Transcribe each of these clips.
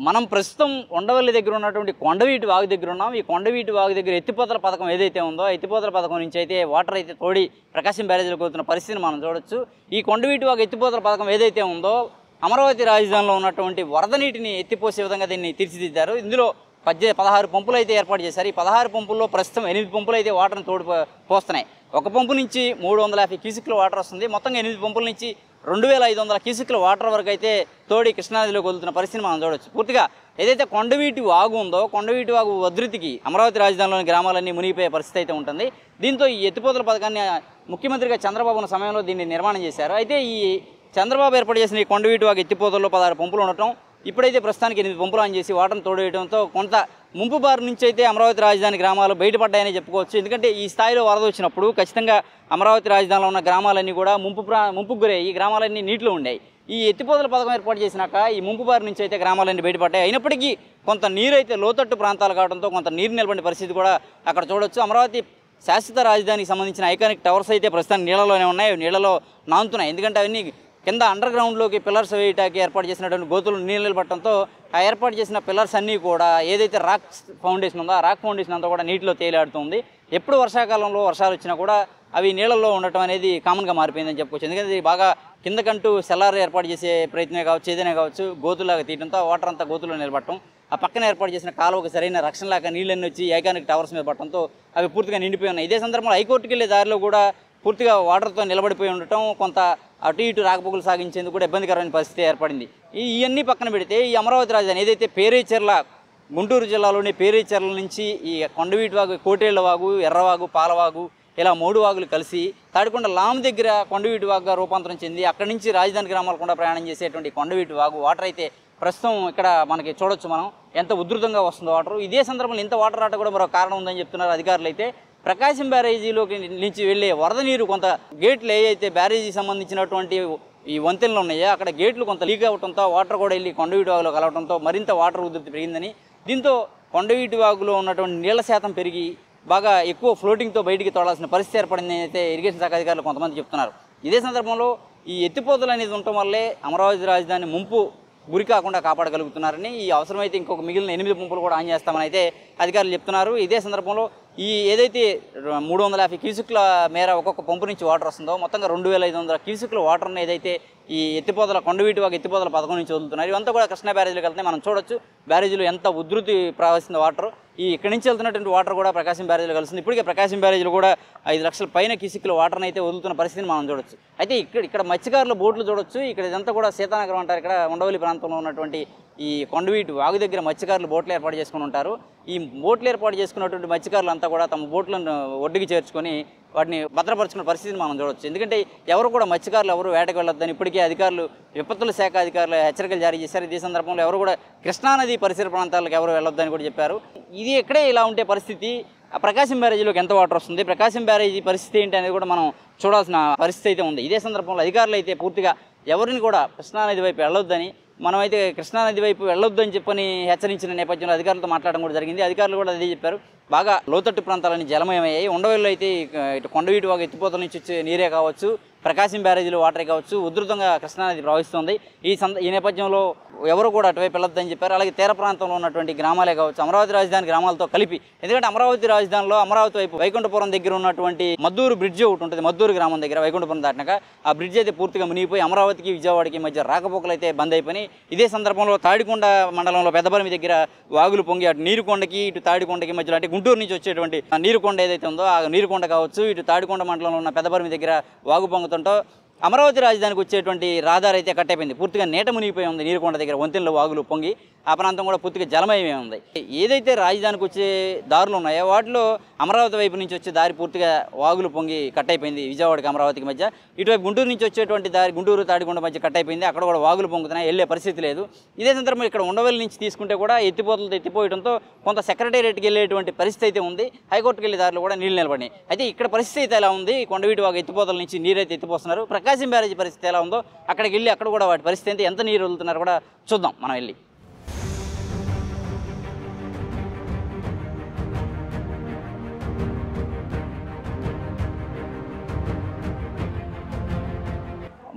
మనం ప్రస్తుతం ఉండవల్లి దగ్గర ఉన్నటువంటి కొండవీటి వాగు దగ్గర ఉన్నాం. ఈ కొండవీటి వాగు దగ్గర ఎత్తిపోతల పథకం ఏదైతే ఉందో ఎత్తిపోతల పథకం నుంచి అయితే వాటర్ అయితే తోడి ప్రకాశం బ్యారేజీలోకి వస్తున్న పరిస్థితిని మనం చూడొచ్చు. ఈ కొండవీటి వాగు ఎత్తిపోతల పథకం ఏదైతే ఉందో అమరావతి రాజధానిలో ఉన్నటువంటి వరద నీటిని ఎత్తిపోసే విధంగా దీన్ని తీర్చిదిద్దారు. ఇందులో 16 పంపులు అయితే ఏర్పాటు చేశారు. ఈ 16 పంపుల్లో ప్రస్తుతం 8 పంపులు అయితే వాటర్ని తోడి పోస్తున్నాయి. ఒక పంపు నుంచి 350 క్యూసిక్ల వాటర్ వస్తుంది. మొత్తంగా 8 పంపుల నుంచి 2500 క్యూసిక్ల వాటర్ వరకు అయితే తోడి కృష్ణానదిలోకి వదులుతున్న పరిస్థితిని మనం చూడవచ్చు. పూర్తిగా ఏదైతే కొండవీటి వాగు ఉందో కొండవీటి వాగు ఉధృతికి అమరావతి రాజధానిలోని గ్రామాలన్నీ మునిగిపోయే పరిస్థితి అయితే ఉంటుంది. దీంతో ఈ ఎత్తిపోతల పథకాన్ని ముఖ్యమంత్రిగా చంద్రబాబు ఉన్న సమయంలో దీన్ని నిర్మాణం చేశారు. అయితే ఈ చంద్రబాబు ఏర్పాటు చేసిన ఈ కొండవీటి వాగు ఎత్తిపోతల్లో 16 పంపులు ఉండటం, ఇప్పుడైతే ప్రస్తుతానికి 8 పంపులు ఆన్ చేసి వాటర్ని తోడేయడంతో కొంత ముంపు బారి నుంచి అయితే అమరావతి రాజధాని గ్రామాలు బయటపడ్డాయని చెప్పుకోవచ్చు. ఎందుకంటే ఈ స్థాయిలో వరద వచ్చినప్పుడు ఖచ్చితంగా అమరావతి రాజధానిలో ఉన్న గ్రామాలన్నీ కూడా ముంపుకు గురయ్యాయి. ఈ గ్రామాలన్నీ నీటిలో ఉండేవి. ఈ ఎత్తిపోతల పథకం ఏర్పాటు చేసినాక ఈ ముంపు బారి నుంచి అయితే గ్రామాలన్నీ బయటపడ్డాయి. అయినప్పటికీ కొంత నీరు అయితే లోతట్టు ప్రాంతాలు కావడంతో కొంత నీరు నిలబడిన పరిస్థితి కూడా అక్కడ చూడొచ్చు. అమరావతి శాశ్వత రాజధానికి సంబంధించిన ఐకానిక్ టవర్స్ అయితే ప్రస్తుతం నీళ్ళలోనే ఉన్నాయి, నీళ్ళలో నానుతున్నాయి. ఎందుకంటే అవన్నీ కింద అండర్ గ్రౌండ్లోకి పిల్లర్స్ వేయటానికి ఏర్పాటు చేసినటువంటి గోతులు నీళ్ళు నిలబడటంతో ఆ ఏర్పాటు చేసిన పిల్లర్స్ అన్నీ కూడా ఏదైతే రాక్ ఫౌండేషన్ ఉందో ఆ రాక్ ఫౌండేషన్ అంతా కూడా నీటిలో తేలియాడుతుంది. ఎప్పుడు వర్షాకాలంలో వర్షాలు వచ్చినా కూడా అవి నీళ్ళల్లో ఉండటం అనేది కామన్గా మారిపోయిందని చెప్పుకోవచ్చు. ఎందుకంటే ఇది బాగా కిందకంటూ సెల్లార్ ఏర్పాటు చేసే ప్రయత్నమే కావచ్చు, ఏదైనా కావచ్చు, గోతులాగా తీయడంతో వాటర్ అంతా గోతుల్లో నిలబడటం, ఆ పక్కన ఏర్పాటు చేసిన కాలువకు సరైన రక్షణ లేక నీళ్ళన్నీ వచ్చి ఐకానిక్ టవర్స్ మీద పడటంతో అవి పూర్తిగా నిండిపోయి ఉన్నాయి. ఇదే సందర్భంలో హైకోర్టుకి వెళ్ళే దారిలో కూడా పూర్తిగా వాటర్తో నిలబడిపోయి ఉండటం, కొంత అటు ఇటు రాకపోకలు సాగించేందుకు కూడా ఇబ్బందికరమైన పరిస్థితి ఏర్పడింది. ఇవన్నీ పక్కన పెడితే ఈ అమరావతి రాజధాని ఏదైతే పేరేచెర్ల గుంటూరు జిల్లాలోని పేరేచెర్ల నుంచి ఈ కొండవీటి వాగు, కోటేళ్ల వాగు, ఎర్రవాగు, పాలవాగు ఇలా 3 వాగులు కలిసి తాడికొండ లామ్ దగ్గర కొండవీటి వాగుగా రూపాంతరం చెంది అక్కడి నుంచి రాజధాని గ్రామాలు కూడా ప్రయాణం చేసేటువంటి కొండవీటి వాగు వాటర్ అయితే ప్రస్తుతం ఇక్కడ మనకి చూడొచ్చు మనం ఎంత ఉధృతంగా వస్తుందో వాటర్. ఇదే సందర్భంలో ఇంత వాటర్ రావడం కూడా మరో కారణం ఉందని చెప్తున్నారు అధికారులు. అయితే ప్రకాశం బ్యారేజీలోకి నుంచి వెళ్ళే వరద నీరు కొంత గేట్లు ఏవైతే బ్యారేజీకి సంబంధించినటువంటి ఈ వంతెనలు ఉన్నాయో అక్కడ గేట్లు కొంత లీక్ అవ్వడంతో వాటర్ కూడా వెళ్ళి కొండవీటి వాగులో కలవడంతో మరింత వాటర్ ఉధృతి పెరిగిందని, దీంతో కొండవీటి వాగులో ఉన్నటువంటి నీళ్ల శాతం పెరిగి బాగా ఎక్కువ ఫ్లోటింగ్తో బయటికి తోడాల్సిన పరిస్థితి ఏర్పడిందని అయితే ఇరిగేషన్ శాఖ అధికారులు కొంతమంది చెప్తున్నారు. ఇదే సందర్భంలో ఈ ఎత్తిపోతలు అనేది ఉండటం వల్లే అమరావతి రాజధాని ముంపు గురి కాకుండా కాపాడగలుగుతున్నారని, ఈ అవసరమైతే ఇంకొక మిగిలిన 8 పంపులు కూడా ఆన్ చేస్తామని అయితే అధికారులు చెప్తున్నారు. ఇదే సందర్భంలో ఈ ఏదైతే 350 క్యూసిక్ల మేర ఒక్కొక్క పంపు నుంచి వాటర్ వస్తుందో మొత్తంగా 2500 క్యూసిక్ల వాటర్ని ఏదైతే ఈ ఎత్తిపోతల కొండవీటి వాగు ఎత్తిపోతల పథకం నుంచి వదులుతున్నారు. ఇవంతా కూడా కృష్ణా బ్యారేజీలోకి వెళ్తే మనం చూడొచ్చు. బ్యారేజీలో ఎంత ఉధృతి ప్రవహిస్తుందో వాటర్. ఇక్కడి నుంచి వెళ్తున్నటువంటి వాటర్ కూడా ప్రకాశం బ్యారేజీలో కలుస్తుంది. ఇప్పటికే ప్రకాశం బ్యారేజీలో కూడా 5 లక్షల పైన క్యూసిక్ల వాటర్ని అయితే వదులుతున్న పరిస్థితిని మనం చూడొచ్చు. అయితే ఇక్కడ మత్స్యకారుల బోట్లు చూడొచ్చు. ఇక్కడ ఇదంతా కూడా సీతానగరం అంటారు. ఇక్కడ ఉండవల్లి ప్రాంతంలో ఉన్నటువంటి ఈ కొండవీటి వాగు దగ్గర మత్స్యకారులు బోట్లు ఏర్పాటు చేసుకుని ఉంటారు. ఈ బోట్లు ఏర్పాటు చేసుకున్నటువంటి మత్స్యకారులు అంతా కూడా తమ బోట్లను ఒడ్డుకి చేర్చుకొని వాటిని భద్రపరుచుకున్న పరిస్థితిని మనం చూడవచ్చు. ఎందుకంటే ఎవరు కూడా మత్స్యకారులు ఎవరు వేటకు వెళ్ళొద్దని ఇప్పటికే అధికారులు, విపత్తుల శాఖ అధికారులు హెచ్చరికలు జారీ చేశారు. ఇదే సందర్భంలో ఎవరు కూడా కృష్ణానది పరిసర ప్రాంతాలకు ఎవరు వెళ్ళొద్దని కూడా చెప్పారు. ఇది ఎక్కడే ఇలా ఉంటే పరిస్థితి ప్రకాశం బ్యారేజీలోకి ఎంత వాటర్ వస్తుంది, ప్రకాశం బ్యారేజీ పరిస్థితి ఏంటి అనేది కూడా మనం చూడాల్సిన పరిస్థితి అయితే ఉంది. ఇదే సందర్భంలో అధికారులు అయితే పూర్తిగా ఎవరిని కూడా కృష్ణానది వైపు వెళ్ళొద్దని, మనమైతే కృష్ణానది వైపు వెళ్ళొద్దని చెప్పని హెచ్చరించిన నేపథ్యంలో అధికారులతో మాట్లాడడం కూడా జరిగింది. అధికారులు కూడా అదే చెప్పారు. బాగా లోతట్టు ప్రాంతాలన్నీ జలమయమయ్యాయి. ఉండవల్లిలో అయితే ఇటు కొండవీటి వాగు ఎత్తిపోతల నుంచి వచ్చే నీరే కావచ్చు, ప్రకాశం బ్యారేజీలో వాటరే కావచ్చు, ఉధృతంగా కృష్ణానది ప్రవహిస్తుంది. ఈ నేపథ్యంలో ఎవరు కూడా అటువైపు వెళ్ళొద్దని చెప్పారు. అలాగే తీర ప్రాంతంలో ఉన్నటువంటి గ్రామాలే కావచ్చు, అమరావతి రాజధాని గ్రామాలతో కలిపి, ఎందుకంటే అమరావతి రాజధానిలో అమరావతి వైపు వైకుంఠపురం దగ్గర ఉన్నటువంటి మద్దూరు బ్రిడ్జ్ ఒకటి ఉంటుంది. మద్దూరు గ్రామం దగ్గర వైకుంఠపురం దాటినాక ఆ బ్రిడ్జ్ అయితే పూర్తిగా మునిగిపోయి అమరావతికి విజయవాడకి మధ్య రాకపోకలు అయితే బంద్ అయిపోయి. ఇదే సందర్భంలో తాడికొండ మండలంలో పెద్దబలిమి దగ్గర వాగులు పొంగి అటు నీరుకొండకి ఇటు తాడికొండకి మధ్యలో, అంటే గుంటూరు నుంచి వచ్చేటువంటి నీరుకొండ ఏదైతే ఉందో ఆ నీరుకొండ కావచ్చు, ఇటు తాడికొండ మండలంలో ఉన్న పెద్దబలిమి దగ్గర వాగు పొంగుతుంటో అమరావతి రాజధానికి వచ్చేటువంటి రహదారి అయితే కట్టయిపోయింది. పూర్తిగా నీట మునిగిపోయి ఉంది. నీరుకొండ దగ్గర వంతెనలో వాగులు పొంగి ఆ ప్రాంతం కూడా పూర్తిగా జలమయమే ఉంది. ఏదైతే రాజధానికి వచ్చే దారులు ఉన్నాయో వాటిలో అమరావతి వైపు నుంచి వచ్చే దారి పూర్తిగా వాగులు పొంగి కట్టయిపోయింది. విజయవాడకి అమరావతికి మధ్య ఇటువైపు గుంటూరు నుంచి వచ్చేటువంటి దారి గుంటూరు తాడికొండ మధ్య కట్టయిపోయింది. అక్కడ కూడా వాగులు పొంగుతున్నాయి, వెళ్ళే పరిస్థితి లేదు. ఇదే సందర్భంలో ఇక్కడ ఉండవల్లి నుంచి తీసుకుంటే కూడా ఎత్తిపోతలతో ఎత్తిపోయడంతో కొంత సెక్రటేరియట్కి వెళ్ళేటువంటి పరిస్థితి అయితే ఉంది. హైకోర్టుకి వెళ్ళే దారిలో కూడా నీళ్ళు నిలబడినాయి. అయితే ఇక్కడ పరిస్థితి అయితే ఎలా ఉంది, కొండవీటి వాగు ఎత్తిపోతల నుంచి నీరైతే ఎత్తిపోస్తున్నారు. ప్రకాశం బ్యారేజీ పరిస్థితి ఎలా ఉందో అక్కడికి వెళ్ళి అక్కడ కూడా వాటి పరిస్థితి ఎంత నీరు వదులుతున్నారో కూడా చూద్దాం మనం వెళ్ళి.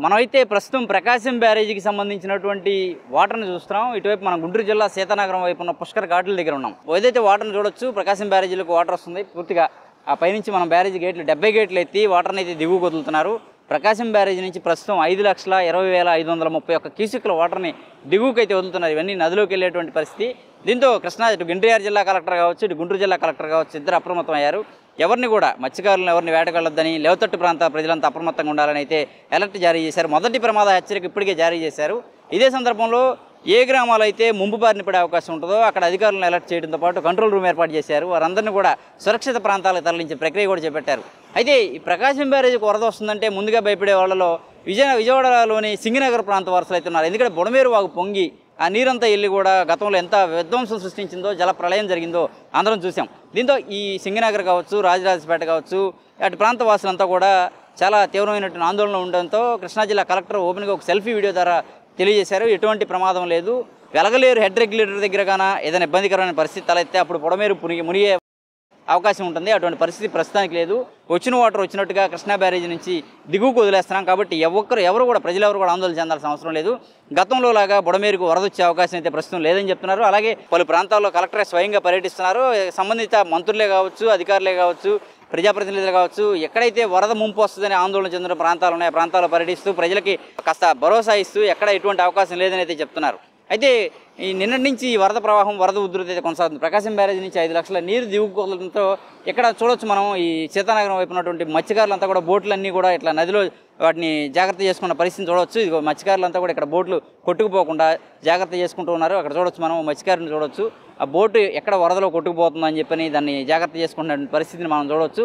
మనమైతే ప్రస్తుతం ప్రకాశం బ్యారేజీకి సంబంధించినటువంటి వాటర్ని చూస్తున్నాం. ఇటువైపు మనం గుంటూరు జిల్లా సీతానగరం వైపు ఉన్న పుష్కర్ ఘాట్ల దగ్గర ఉన్నాం. ఏదైతే వాటర్ని చూడొచ్చు, ప్రకాశం బ్యారేజీలకు వాటర్ వస్తుంది పూర్తిగా. ఆ పైనుంచి మనం బ్యారేజీ గేట్లు 70 గేట్లు ఎత్తి వాటర్ని అయితే దిగువకు వదులుతున్నారు. ప్రకాశం బ్యారేజీ నుంచి ప్రస్తుతం 5,20,531 క్యూసెక్ల వాటర్ని దిగువకైతే వదులుతున్నారు. ఇవన్నీ నదిలోకి వెళ్ళేటువంటి పరిస్థితి. దీంతో కృష్ణా ఇటు ఎన్టీఆర్ జిల్లా కలెక్టర్ కావచ్చు, ఇటు గుంటూరు జిల్లా కలెక్టర్ కావచ్చు, ఇద్దరు అప్రమత్తం అయ్యారు. ఎవరిని కూడా మత్స్యకారులను ఎవరిని వేటకెళ్లొద్దని, లేవతట్టు ప్రాంత ప్రజలంతా అప్రమత్తంగా ఉండాలని అయితే అలర్ట్ జారీ చేశారు. మొదటి ప్రమాద హెచ్చరిక ఇప్పటికే జారీ చేశారు. ఇదే సందర్భంలో ఏ గ్రామాలు అయితే ముంపు బారిన పడే అవకాశం ఉంటుందో అక్కడ అధికారులను అలర్ట్ చేయడంతో పాటు కంట్రోల్ రూమ్ ఏర్పాటు చేశారు. వారందరినీ కూడా సురక్షిత ప్రాంతాలకు తరలించే ప్రక్రియ కూడా చేపట్టారు. అయితే ఈ ప్రకాశం బ్యారేజీకి వరద వస్తుందంటే ముందుగా భయపడే వాళ్ళలో విజయవాడలోని సింగనగర్ ప్రాంత వారసులు అయితే ఉన్నారు. ఎందుకంటే బుడమేరు వాగు పొంగి ఆ నీరంతా వెళ్ళి కూడా గతంలో ఎంత విధ్వంసం సృష్టించిందో, జల ప్రళయం జరిగిందో అందరం చూసాం. దీంతో ఈ సింగనగర్ కావచ్చు, రాజరాజపేట కావచ్చు, అటు ప్రాంత వాసులంతా కూడా చాలా తీవ్రమైనటువంటి ఆందోళన ఉండడంతో కృష్ణా జిల్లా కలెక్టర్ ఓపెన్గా ఒక సెల్ఫీ వీడియో ద్వారా తెలియజేశారు. ఎటువంటి ప్రమాదం లేదు, వెలగలేరు హెడ్ రెగ్యులేటర్ దగ్గర కానీ ఏదైనా ఇబ్బందికరమైన పరిస్థితి తలెత్తే అప్పుడు బుడమేరు మునిగే అవకాశం ఉంటుంది. అటువంటి పరిస్థితి ప్రస్తుతానికి లేదు. వచ్చిన వాటర్ వచ్చినట్టుగా కృష్ణా బ్యారేజీ నుంచి దిగువకు వదిలేస్తున్నాం కాబట్టి ఎవరు కూడా ప్రజలెవరు కూడా ఆందోళన చెందాల్సిన అవసరం లేదు. గతంలో లాగా బుడమేరుకు వరద వచ్చే అవకాశం అయితే ప్రస్తుతం లేదని చెప్తున్నారు. అలాగే పలు ప్రాంతాల్లో కలెక్టరే స్వయంగా పర్యటిస్తున్నారు. సంబంధిత మంత్రులే కావచ్చు, అధికారులే కావచ్చు, ప్రజాప్రతినిధులు కావచ్చు, ఎక్కడైతే వరద ముంపు వస్తుందని ఆందోళన చెందిన ప్రాంతాలు ఉన్నాయో ఆ ప్రాంతాల్లో పర్యటిస్తూ ప్రజలకి కాస్త భరోసా ఇస్తూ ఎక్కడ ఎటువంటి అవకాశం లేదని అయితే చెప్తున్నారు. అయితే ఈ నిన్నటి నుంచి ఈ వరద ప్రవాహం, వరద ఉధృతి అయితే కొనసాగుతుంది. ప్రకాశం బ్యారేజీ నుంచి 5 లక్షల నీరు దిగుకోవడంతో ఇక్కడ చూడొచ్చు మనం ఈ సీతానగరం వైపు ఉన్నటువంటి మత్స్యకారులంతా కూడా బోట్లన్నీ కూడా ఇట్లా నదిలో వాటిని జాగ్రత్త చేసుకున్న పరిస్థితిని చూడవచ్చు. ఇది మత్స్యకారులంతా కూడా ఇక్కడ బోట్లు కొట్టుకుపోకుండా జాగ్రత్త చేసుకుంటూ ఉన్నారు. అక్కడ చూడొచ్చు మనం మత్స్యకారుని చూడొచ్చు. ఆ బోటు ఎక్కడ వరదలో కొట్టుకుపోతుందని చెప్పని దాన్ని జాగ్రత్త చేసుకున్న పరిస్థితిని మనం చూడవచ్చు.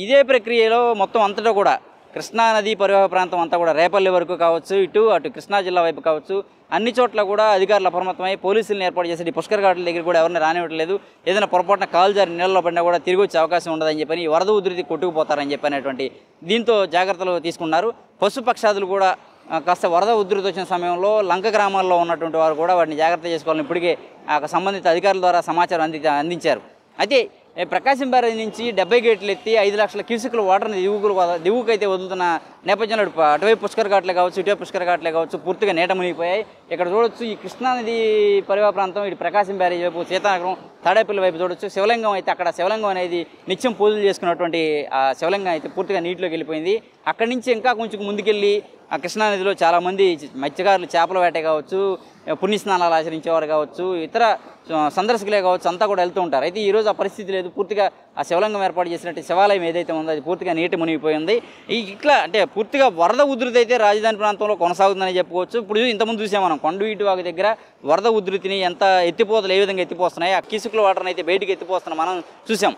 ఇదే ప్రక్రియలో మొత్తం అంతటా కూడా కృష్ణా నదీ పరివాహ ప్రాంతం అంతా కూడా రేపల్లి వరకు కావచ్చు, అటు కృష్ణా జిల్లా వైపు కావచ్చు, అన్ని చోట్ల కూడా అధికారులు అప్రమత్తమై పోలీసులను ఏర్పాటు చేసి పుష్కర్ ఘాట్ల దగ్గర కూడా ఎవరిని రానివ్వట్లేదు. ఏదైనా పొరపాటున కాలు జారి నీళ్ళలో పడినా కూడా తిరిగి వచ్చే అవకాశం ఉండదని చెప్పని వరద ఉధృతి కొట్టుకుపోతారని చెప్పనేటువంటి దీంతో జాగ్రత్తలు తీసుకున్నారు. పశుపక్షాదులు కూడా కాస్త వరద ఉధృతి వచ్చిన సమయంలో లంక గ్రామాల్లో ఉన్నటువంటి వారు కూడా వాటిని జాగ్రత్త చేసుకోవాలని ఇప్పటికే సంబంధిత అధికారుల ద్వారా సమాచారం అందించారు. అయితే ప్రకాశం బ్యారేజ్ నుంచి 70 గేట్లు ఎత్తి 5 లక్షల క్యూసెక్ల వాటర్ని దిగువకైతే వదులుతున్న నేపథ్యంలో అటువైపు పుష్కర్ ఘాట్లే కావచ్చు, ఇటువైపు పుష్కర్ ఘాట్లే కావచ్చు పూర్తిగా నీట మునిగిపోయాయి. ఇక్కడ చూడొచ్చు ఈ కృష్ణానది పరివాహ ప్రాంతం, ఇటు ప్రకాశం బ్యారేజ్ వైపు సీతానగరం, తాడేపల్లి వైపు చూడొచ్చు. శివలింగం అయితే అక్కడ శివలింగం అనేది నిత్యం పూజలు చేసుకున్నటువంటి ఆ శివలింగం అయితే పూర్తిగా నీటిలోకి వెళ్ళిపోయింది. అక్కడి నుంచి ఇంకా కొంచెం ముందుకెళ్ళి ఆ కృష్ణానదిలో చాలామంది మత్స్యకారులు చేపల వేట కావచ్చు, పుణ్యస్నానాలు ఆచరించేవారు కావచ్చు, ఇతర సందర్శకులే కావచ్చు అంతా కూడా వెళ్తూ ఉంటారు. అయితే ఈరోజు ఆ పరిస్థితి లేదు. పూర్తిగా ఆ శివలింగం ఏర్పాటు చేసినట్టు శివాలయం ఏదైతే ఉందో అది పూర్తిగా నీటి మునిగిపోయింది. ఇట్లా అంటే పూర్తిగా వరద ఉధృతి అయితే రాజధాని ప్రాంతంలో కొనసాగుతుందని చెప్పుకోవచ్చు. ఇప్పుడు ఇంతకుముందు చూసాం మనం కొండవీటి వాగు దగ్గర వరద ఉధృతిని ఎంత ఎత్తిపోతలు ఏ విధంగా ఎత్తిపోస్తున్నాయి, ఆ క్యూసెక్ల వాటర్ని అయితే బయటికి ఎత్తిపోస్తున్నాం మనం చూసాం.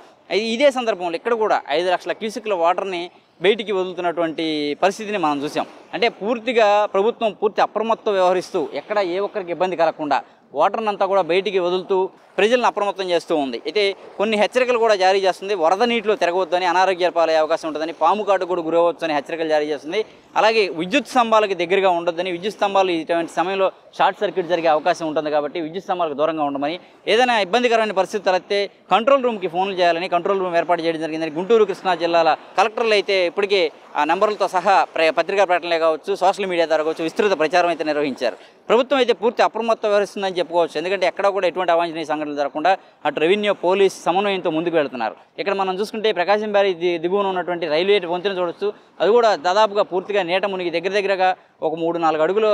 ఇదే సందర్భంలో ఇక్కడ కూడా 5 లక్షల క్యూసెక్ల వాటర్ని బయటికి వదులుతున్నటువంటి పరిస్థితిని మనం చూసాం. అంటే పూర్తిగా ప్రభుత్వం అప్రమత్తం వ్యవహరిస్తూ ఎక్కడ ఏ ఒక్కరికి ఇబ్బంది కలగకుండా వాటర్ని అంతా కూడా బయటికి వదులుతూ ప్రజలను అప్రమత్తం చేస్తూ ఉంది. అయితే కొన్ని హెచ్చరికలు కూడా జారీ చేస్తుంది. వరద నీటిలో తిరగవద్దని, అనారోగ్యాలు పాలయ్యే అవకాశం ఉంటుందని, పాము కాటు కూడా గురవచ్చు అని హెచ్చరికలు జారీ చేస్తుంది. అలాగే విద్యుత్ స్తంభాలకు దగ్గరగా ఉండొద్దని, విద్యుత్ స్తంభాలు ఇటువంటి సమయంలో షార్ట్ సర్క్యూట్ జరిగే అవకాశం ఉంటుంది కాబట్టి విద్యుత్ స్తంభాలకు దూరంగా ఉండమని, ఏదైనా ఇబ్బందికరమైన పరిస్థితి తలెత్తే కంట్రోల్ రూమ్కి ఫోన్లు చేయాలని కంట్రోల్ రూమ్ ఏర్పాటు చేయడం జరిగిందని గుంటూరు, కృష్ణా జిల్లాల కలెక్టర్లు అయితే ఇప్పటికే ఆ నెంబర్లతో సహా పత్రికా ప్రకటనలే కావచ్చు, సోషల్ మీడియా ద్వారా కావచ్చు విస్తృత ప్రచారం అయితే నిర్వహించారు. ప్రభుత్వం అయితే పూర్తి అప్రమత్తం వ్యవహరిస్తుందని చెప్పుకోవచ్చు. ఎందుకంటే ఎక్కడ కూడా ఎటువంటి అవాంఛనీయ సంఘటనలు జరగకుండా అటు రెవెన్యూ, పోలీస్ సమన్వయంతో ముందుకు వెళ్తున్నారు. ఇక్కడ మనం చూసుకుంటే ప్రకాశం బ్యారేజ్ దిగువన ఉన్నటువంటి రైల్వే వంతెన చూడొచ్చు. అది కూడా దాదాపుగా పూర్తిగా నీట మునిగి దగ్గరగా ఒక 3-4 అడుగుల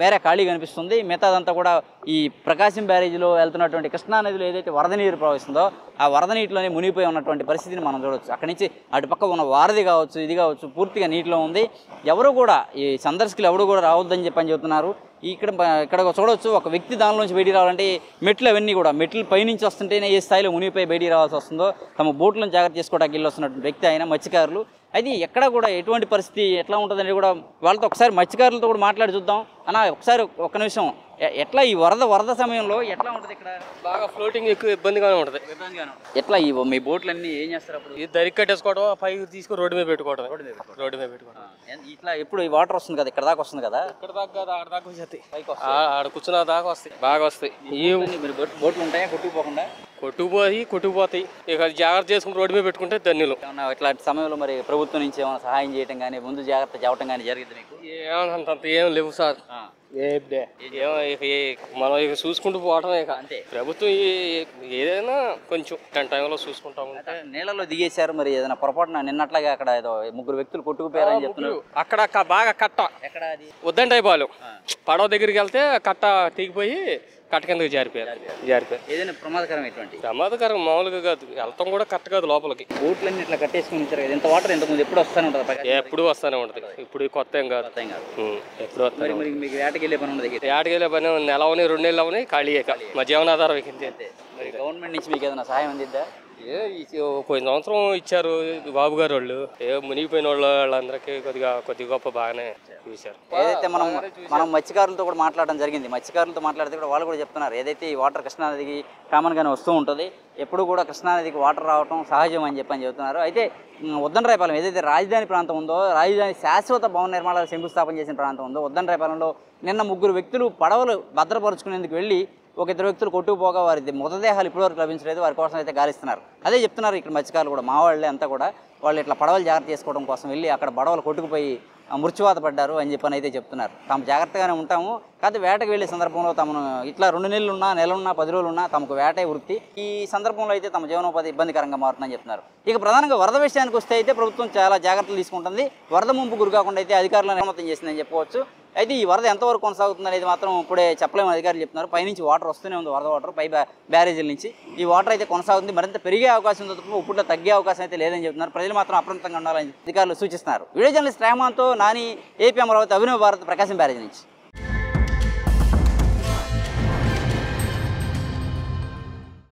మేర ఖాళీ కనిపిస్తుంది. మిగతాదంతా కూడా ఈ ప్రకాశం బ్యారేజీలో వెళ్తున్నటువంటి కృష్ణానదిలో ఏదైతే వరద నీరు ప్రవహిస్తుందో ఆ వరద నీటిలోనే మునిగిపోయి ఉన్నటువంటి పరిస్థితిని మనం చూడవచ్చు. అక్కడి నుంచి అటుపక్క ఉన్న వారధి కావచ్చు, ఇది కావచ్చు పూర్తిగా నీటిలో ఉంది. ఎవరు కూడా ఈ సందర్శకులు ఎవరు కూడా రావద్దని చెప్పని చెబుతున్నారు. ఇక్కడ చూడవచ్చు ఒక వ్యక్తి దానిలోంచి బయటికి రావాలంటే మెట్లు అవన్నీ కూడా మెట్లు పైనుంచి వస్తుంటేనే ఏ స్థాయిలో మునిగిపోయి బయటికి రావాల్సి వస్తుందో తమ బోట్లను జాగ్రత్త చేసుకోవడానికి వెళ్ళి వస్తున్నటువంటి వ్యక్తి అయినా మత్స్యకారులు. అయితే ఎక్కడ కూడా ఎటువంటి పరిస్థితి ఎట్లా ఉంటుందని కూడా వాళ్ళతో ఒకసారి మత్స్యకారులతో కూడా మాట్లాడి చూద్దాం. అన్న ఒకసారి ఒక్క నిమిషం, ఎట్లా ఈ వరద సమయంలో ఎట్లా ఉంటుంది ఇక్కడ? బాగా ఫ్లోటింగ్ ఎక్కువ ఇబ్బందిగానే ఉంటుంది. ఎట్లా ఈ మీ బోట్లన్నీ ఏం చేస్తారు అప్పుడు? ఇది దరికి కట్టేసుకోవడం, పైకి తీసుకుని రోడ్డు మీద పెట్టుకోవడం. ఇట్లా ఎప్పుడు ఈ వాటర్ వస్తుంది కదా ఇక్కడ దాకా వస్తుంది కదా? ఇక్కడ దాకా కాదు, ఆడ దాకా వచ్చేస్తాయి. ఆడ కూర్చున్న దాకా వస్తాయి, బాగా వస్తాయి. మీరు బోట్లు ఉంటాయా కొట్టుకుపోకుండా? కొట్టుకుపోతాయి. ఇక జాగ్రత్త చేసుకుని రోడ్డు మీద పెట్టుకుంటే ధన్యులు. ఇట్లాంటి సమయంలో మరి ప్రభుత్వం ప్రభుత్వం నుంచి ఏమైనా సహాయం చేయడం కానీ ముందు జాగ్రత్త చెప్పడం కానీ జరిగింది మీకు? ఏమంత ఏం లేవు సార్. మనం ఇక చూసుకుంటూ పోవటమే. అంతే. ప్రభుత్వం ఏదైనా కొంచెం టైంలో చూసుకుంటాం. నీళ్ళలో దిగేశారు, మరి ఏదైనా పొరపాటున నిన్నట్లాగా అక్కడ ఏదో 3 వ్యక్తులు కొట్టుకుపోయారని చెప్తున్నారు. అక్కడ బాగా కట్ట ఎక్కడ అది వద్దంటే బాలు పడవ దగ్గరికి వెళ్తే కట్ట తెగిపోయి కట్ట కిందకి జారిపోయారు. ఏదైనా ప్రమాదకరమైనటువంటి ప్రమాదకరం మామూలుగా కాదు, వెళ్తాం కూడా కరెక్ట్ కాదు. లోపలికి బోట్లన్నీ ఇట్లా కట్టేసుకుని ఉంటారు కదా, ఎంత వాటర్ ఇంతకుముందు ఎప్పుడు వస్తానే ఉంటుంది? ఎప్పుడు వస్తానే ఉంటుంది. ఇప్పుడు కొత్త ఏం కాదు, ఎప్పుడు వస్తాయి. మరి మీకు వేటకి వెళ్ళే పని ఉండదు? ఏటకి వెళ్ళే పని నెల అవని 2 నెలలు అవని ఖాళీ మా జీవనాధారం ఎక్కింది. మరి గవర్నమెంట్ నుంచి మీకు ఏదైనా సహాయం అందిద్దా? కొన్ని సంవత్సరం ఇచ్చారు బాబు గారు వాళ్ళు. మునిగిపోయిన వాళ్ళందరికీ కొద్ది గొప్ప బాగానే చూశారు. ఏదైతే మనం మత్స్యకారులతో కూడా మాట్లాడడం జరిగింది. మత్స్యకారులతో మాట్లాడితే కూడా వాళ్ళు కూడా చెప్తున్నారు, ఏదైతే ఈ వాటర్ కృష్ణానదికి కామన్గానే వస్తూ ఉంటుంది, ఎప్పుడు కూడా కృష్ణానదికి వాటర్ రావడం సహజం అని చెప్తున్నారు. అయితే ఉద్దండరాయపాలెం ఏదైతే రాజధాని ప్రాంతం ఉందో, రాజధాని శాశ్వత భవన నిర్మాణాలకు శంకుస్థాపన చేసిన ప్రాంతం ఉందో, ఉద్దండరాయపాలెంలో నిన్న 3 వ్యక్తులు పడవలు భద్రపరుచుకునేందుకు వెళ్ళి 1 వ్యక్తులు కొట్టుకుపోగా వారి మృతదేహాలు ఇప్పటివరకు లభించలేదు. వారి కోసం అయితే గాలిస్తున్నారు. అదే చెప్తున్నారు ఇక్కడ మత్స్యకారులు కూడా, మా వాళ్ళే అంతా కూడా వాళ్ళు ఇట్లా పడవలు జాగ్రత్త చేసుకోవడం కోసం వెళ్ళి అక్కడ పడవలు కొట్టుకుపోయి మృత్యువాత పడ్డారు అని చెప్పని అయితే చెప్తున్నారు. తాము జాగ్రత్తగానే ఉంటాము, కాదు వేటకు వెళ్ళే సందర్భంలో తమను ఇట్లా 2 నెలలు ఉన్నా, నెల ఉన్నా, 10 రోజులు ఉన్నా తమకు వేటే వృత్తి. ఈ సందర్భంలో అయితే తమ జీవనోపాధి ఇబ్బందికరంగా మారుతుందని చెప్తున్నారు. ఇక ప్రధానంగా వరద విషయానికి వస్తే అయితే ప్రభుత్వం చాలా జాగ్రత్తలు తీసుకుంటుంది. వరద ముంపు గురి కాకుండా అయితే అధికారులను నియమితం చేసిందని చెప్పవచ్చు. అయితే ఈ వరద ఎంతవరకు కొనసాగుతుంది అనేది మాత్రం ఇప్పుడే చెప్పలేమని అధికారులు చెప్తున్నారు. పైనుంచి వాటర్ వస్తూనే ఉంది, వరద వాటర్ పై బ్యారేజీల నుంచి ఈ వాటర్ అయితే కొనసాగుతుంది. మరింత పెరిగే అవకాశం ఉంది తప్ప ఇప్పుడు తగ్గే అవకాశం అయితే లేదని చెప్తున్నారు. ప్రజలు మాత్రం అప్రమత్తంగా ఉండాలని అధికారులు సూచిస్తున్నారు. వీడియో జర్నలిస్ట్ రెహమాన్తో నాని, ఏపీ అమరావతి, అభినవ్ భారత్, ప్రకాశం బ్యారేజీ నుంచి.